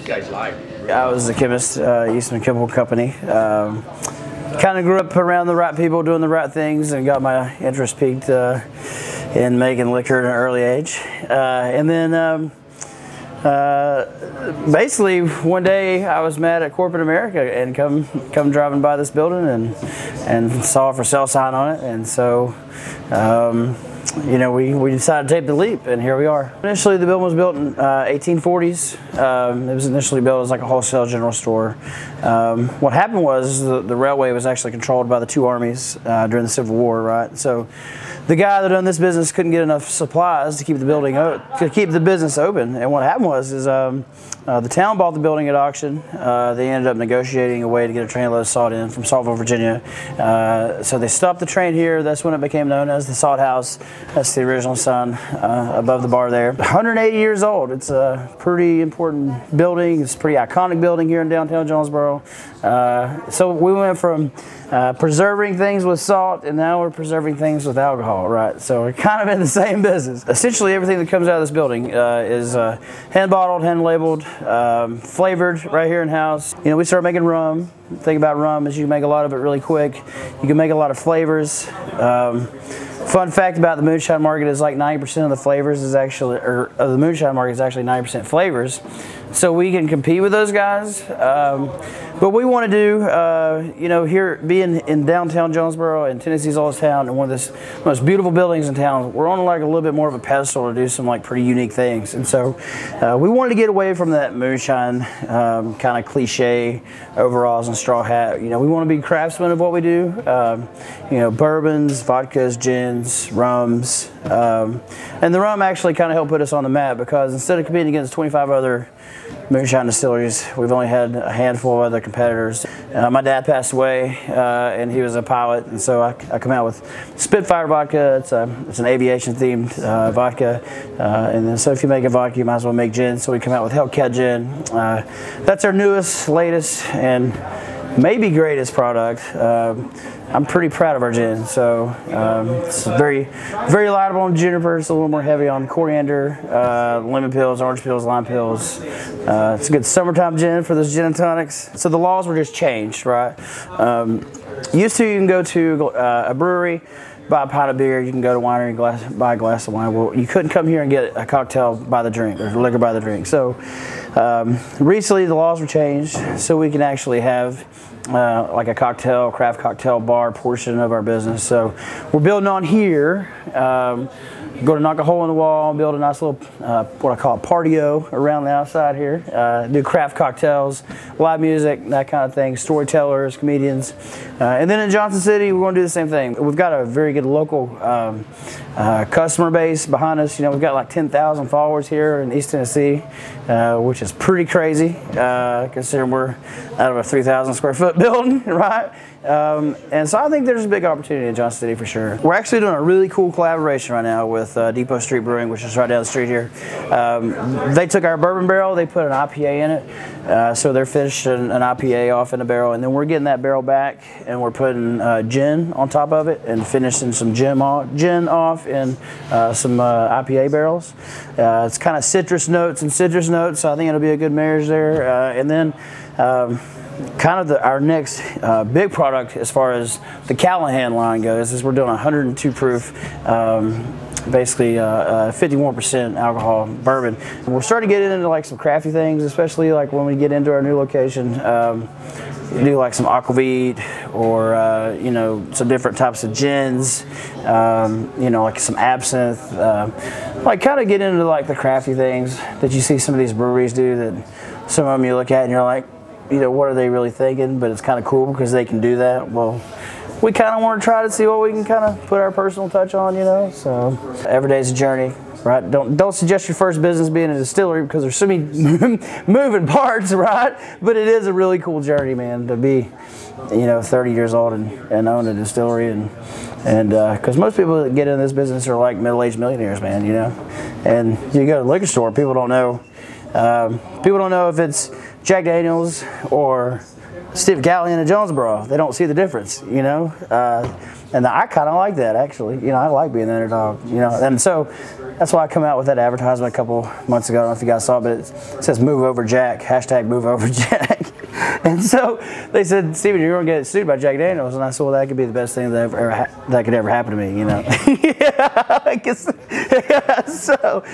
guys like? Really? I was a chemist, Eastman Chemical Company. Kind of grew up around the right people doing the right things and got my interest peaked in making liquor at an early age. And then basically one day I was mad at corporate America and come driving by this building and saw a for sale sign on it, and so you know, we decided to take the leap, and here we are. Initially the building was built in 1840s. It was initially built as like a wholesale general store. What happened was the railway was actually controlled by the two armies during the Civil War, right? So the guy that owned this business couldn't get enough supplies to keep the business open, and what happened was the town bought the building at auction. They ended up negotiating a way to get a train load of salt in from Saltville, Virginia. So they stopped the train here. That's when it became known as the Salt House. That's the original sign above the bar there. 180 years old. It's a pretty important building. It's a pretty iconic building here in downtown Jonesboro. So we went from preserving things with salt, and now we're preserving things with alcohol, right? So we're kind of in the same business. Essentially everything that comes out of this building is hand bottled, hand labeled, flavored right here in house. You know, we started making rum. The thing about rum is you can make a lot of it really quick. You can make a lot of flavors. Fun fact about the moonshine market is like 90% of the flavors is actually, or the moonshine market is actually 90% flavors. So we can compete with those guys. But we want to do, you know, here being in downtown Jonesboro and Tennessee's oldest town and one of the most beautiful buildings in town, we're on like a little bit more of a pedestal to do some like pretty unique things. And so we wanted to get away from that moonshine kind of cliche overalls and straw hat. You know, we want to be craftsmen of what we do. You know, bourbons, vodkas, gins, rums. And the rum actually kind of helped put us on the map, because instead of competing against 25 other moonshine distilleries, we've only had a handful of other competitors. My dad passed away, and he was a pilot, and so I come out with Spitfire vodka. It's an aviation-themed vodka, and then so if you make a vodka, you might as well make gin. So we come out with Hellcat Gin. That's our newest, latest, and maybe greatest product. I'm pretty proud of our gin. So it's very lightable on juniper. It's a little more heavy on coriander, lemon pills, orange pills, lime pills. It's a good summertime gin for those gin and tonics. So the laws were just changed, right? Used to, you can go to a brewery, buy a pint of beer. You can go to a winery, buy a glass of wine. Well, you couldn't come here and get a cocktail by the drink, or liquor by the drink. So recently the laws were changed, so we can actually have like a craft cocktail bar portion of our business. So we're building on here. Going to knock a hole in the wall and build a nice little, what I call a patio around the outside here. Do craft cocktails, live music, that kind of thing, storytellers, comedians. And then in Johnson City, we're going to do the same thing. We've got a very good local customer base behind us. You know, we've got like 10,000 followers here in East Tennessee, which is pretty crazy, considering we're out of a 3,000 square foot building, right? And so I think there's a big opportunity in Johnson City for sure. We're actually doing a really cool collaboration right now with Depot Street Brewing, which is right down the street here. They took our bourbon barrel, they put an IPA in it, so they're finishing an IPA off in a barrel, and then we're getting that barrel back and we're putting gin on top of it and finishing some gin off in some IPA barrels. It's kind of citrus notes, so I think it'll be a good marriage there. And then kind of our next big product as far as the Callahan line goes is we're doing 102 proof, basically 51% alcohol bourbon. And we're starting to get into like some crafty things, especially like when we get into our new location. Do like some aquavit or you know, some different types of gins, you know, like some absinthe, like kind of get into like the crafty things that you see some of these breweries do, that some of them you look at and you're like, you know, what are they really thinking? But it's kind of cool because they can do that. Well, we kind of want to try to see what we can kind of put our personal touch on, you know. So every day's a journey, right? Don't suggest your first business being a distillery, because there's so many moving parts, right? But it is a really cool journey, man, to be, you know, 30 years old and own a distillery, and because most people that get in this business are like middle-aged millionaires, man, you know. And you go to the liquor store, people don't know if it's Jack Daniels or Steve Callahan and Jonesboro. They don't see the difference, you know. And I kind of like that, actually. You know, I like being the underdog, you know. And so That's why I come out with that advertisement a couple months ago. I don't know if you guys saw it, but it says "Move Over Jack," hashtag Move Over Jack. And so they said, "Steven, you're going to get sued by Jack Daniels." And I said, "Well, that could be the best thing that could ever happen to me, you know." Yeah, I guess, yeah, so